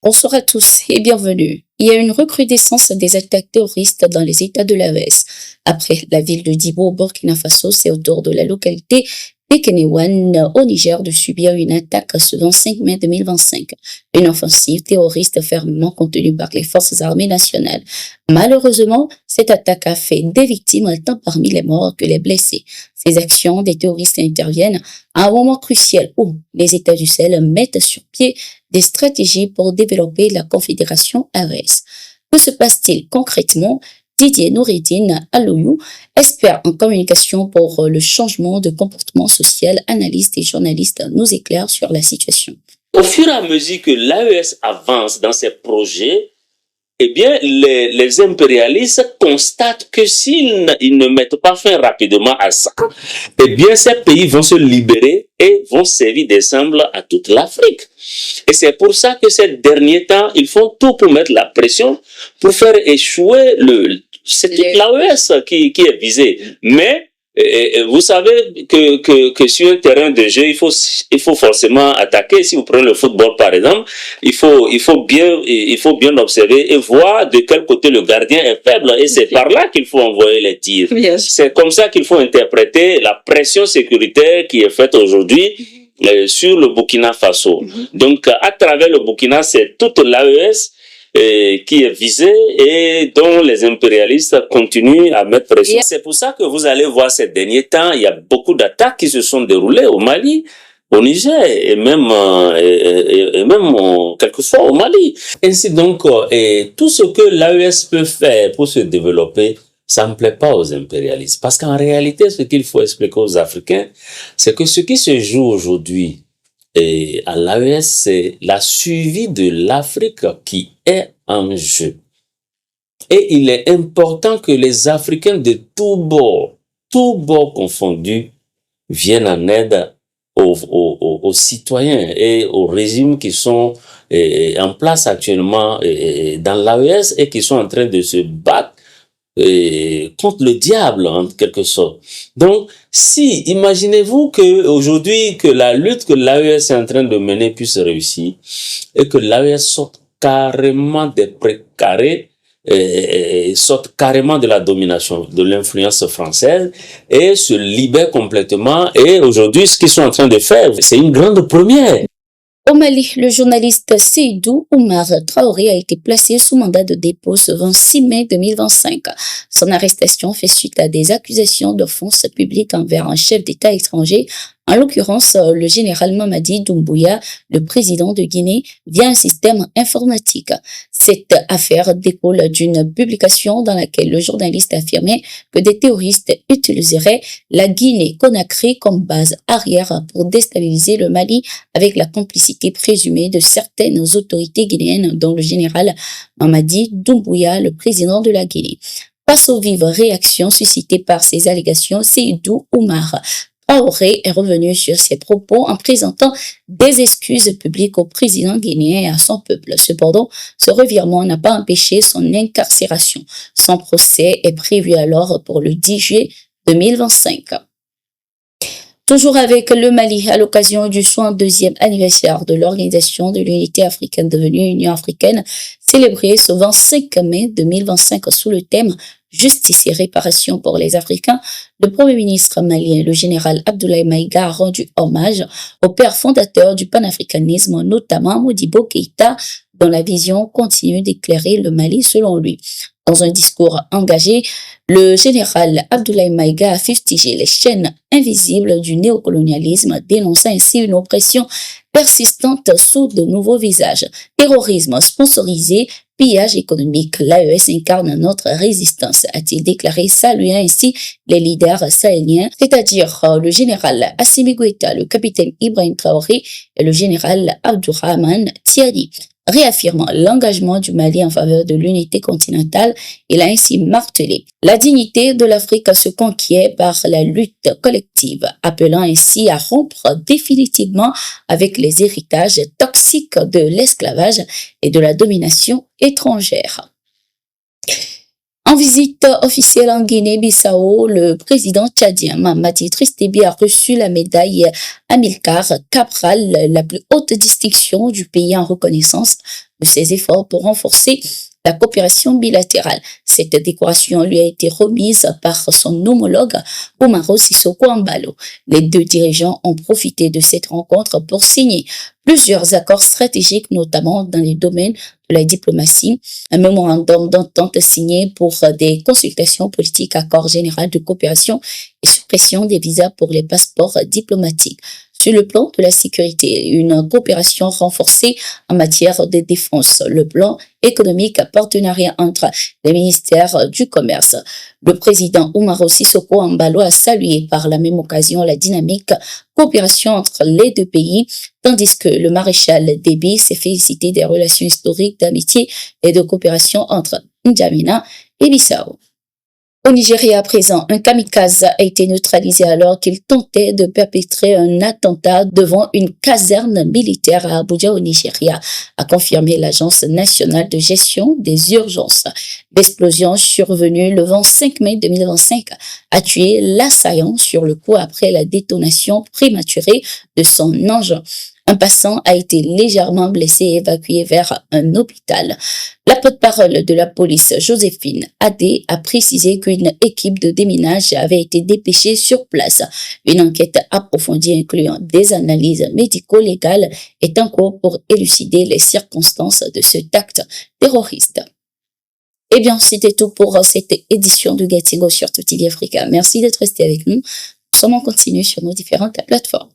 Bonsoir à tous et bienvenue. Il y a une recrudescence des attaques terroristes dans les États de l'AES. Après la ville de Dibo au Burkina Faso, c'est au tour de la localité Pekenewan au Niger de subir une attaque ce 25 mai 2025. Une offensive terroriste fermement contenue par les forces armées nationales. Malheureusement, cette attaque a fait des victimes tant parmi les morts que les blessés. Ces actions des terroristes interviennent à un moment crucial où les États du Sahel mettent sur pied des stratégies pour développer la Confédération AES. Que se passe-t-il concrètement? Didier Noureddine Alouyou, expert en communication pour le changement de comportement social, analyste et journaliste, nous éclaire sur la situation. Au fur et à mesure que l'AES avance dans ses projets, eh bien, les impérialistes constatent que s'ils ne mettent pas fin rapidement à ça, eh bien, ces pays vont se libérer et vont servir d'exemple à toute l'Afrique. Et c'est pour ça que ces derniers temps, ils font tout pour mettre la pression, pour faire échouer c'est toute l'AES qui est visée. Mais vous savez que sur un terrain de jeu, il faut forcément attaquer. Si vous prenez le football par exemple, il faut bien observer et voir de quel côté le gardien est faible. Et c'est par là qu'il faut envoyer les tirs. Yes. C'est comme ça qu'il faut interpréter la pression sécuritaire qui est faite aujourd'hui sur le Burkina Faso. Donc à travers le Burkina, c'est toute l'AES qui est visée et dont les impérialistes continuent à mettre pression. C'est pour ça que vous allez voir ces derniers temps, il y a beaucoup d'attaques qui se sont déroulées au Mali, au Niger et même quelquefois au Mali. Ainsi donc, tout ce que l'AES peut faire pour se développer, ça ne plaît pas aux impérialistes. Parce qu'en réalité, ce qu'il faut expliquer aux Africains, c'est que ce qui se joue aujourd'hui à l'AES, c'est la survie de l'Afrique qui est en jeu. Et il est important que les Africains de tous bords confondus, viennent en aide aux citoyens et aux régimes qui sont en place actuellement dans l'AES et qui sont en train de se battre contre le diable en quelque sorte. Donc, si imaginez-vous que aujourd'hui que la lutte que l'AES est en train de mener puisse réussir et que l'AES sorte carrément des précarés, sorte carrément de la domination, de l'influence française et se libère complètement. Et aujourd'hui, ce qu'ils sont en train de faire, c'est une grande première. Au Mali, le journaliste Seydou Oumar Traoré a été placé sous mandat de dépôt ce 26 mai 2025. Son arrestation fait suite à des accusations d'offense publique envers un chef d'État étranger, en l'occurrence le général Mamadi Doumbouya, le président de Guinée, via un système informatique. Cette affaire découle d'une publication dans laquelle le journaliste affirmait que des terroristes utiliseraient la Guinée-Conakry comme base arrière pour déstabiliser le Mali avec la complicité présumée de certaines autorités guinéennes, dont le général Mamadi Doumbouya, le président de la Guinée. Face aux vives réactions suscitées par ces allégations, Seydou Oumar Traoré est revenu sur ses propos en présentant des excuses publiques au président guinéen et à son peuple. Cependant, ce revirement n'a pas empêché son incarcération. Son procès est prévu alors pour le 10 juillet 2025. Toujours avec le Mali, à l'occasion du 62e anniversaire de l'Organisation de l'Unité africaine devenue Union africaine, célébré ce 25 mai 2025 sous le thème Justice et réparation pour les Africains, le Premier ministre malien, le général Abdoulaye Maïga, a rendu hommage au père fondateur du panafricanisme, notamment Modibo Keïta, dont la vision continue d'éclairer le Mali selon lui. Dans un discours engagé, le général Abdoulaye Maïga a fustigé les chaînes invisibles du néocolonialisme, dénonçant ainsi une oppression persistante sous de nouveaux visages. Terrorisme sponsorisé, pillage économique, l'AES incarne notre résistance, a-t-il déclaré, saluant ainsi les leaders sahéliens, c'est-à-dire le général Assimi Goïta, le capitaine Ibrahim Traoré et le général Abdourahmane Tiani. Réaffirmant l'engagement du Mali en faveur de l'unité continentale, il a ainsi martelé la dignité de l'Afrique se conquiert par la lutte collective, appelant ainsi à rompre définitivement avec les héritages toxiques de l'esclavage et de la domination étrangère. En visite officielle en Guinée-Bissau, le président tchadien Mamadi Tristebi a reçu la médaille Amilcar Cabral, la plus haute distinction du pays en reconnaissance de ses efforts pour renforcer la coopération bilatérale. Cette décoration lui a été remise par son homologue Umaro Sissoko Embalo. Les deux dirigeants ont profité de cette rencontre pour signer plusieurs accords stratégiques, notamment dans les domaines de la diplomatie, un mémorandum d'entente signé pour des consultations politiques, accord général de coopération et suppression des visas pour les passeports diplomatiques. Sur le plan de la sécurité, une coopération renforcée en matière de défense, le plan économique, partenariat entre les ministères du commerce. Le président Umaro Sissoko Embalo a salué par la même occasion la dynamique coopération entre les deux pays, tandis que le maréchal Déby s'est félicité des relations historiques d'amitié et de coopération entre N'Djamena et Bissau. Au Nigeria à présent, un kamikaze a été neutralisé alors qu'il tentait de perpétrer un attentat devant une caserne militaire à Abuja au Nigeria, a confirmé l'Agence nationale de gestion des urgences. L'explosion survenue le 25 mai 2025 a tué l'assaillant sur le coup après la détonation prématurée de son engin. Un passant a été légèrement blessé et évacué vers un hôpital. La porte-parole de la police, Joséphine Adé, a précisé qu'une équipe de déminage avait été dépêchée sur place. Une enquête approfondie incluant des analyses médico-légales est en cours pour élucider les circonstances de cet acte terroriste. Eh bien, c'était tout pour cette édition de Gatigo sur Tout TV Africa. Merci d'être resté avec nous. Nous sommes en continu sur nos différentes plateformes.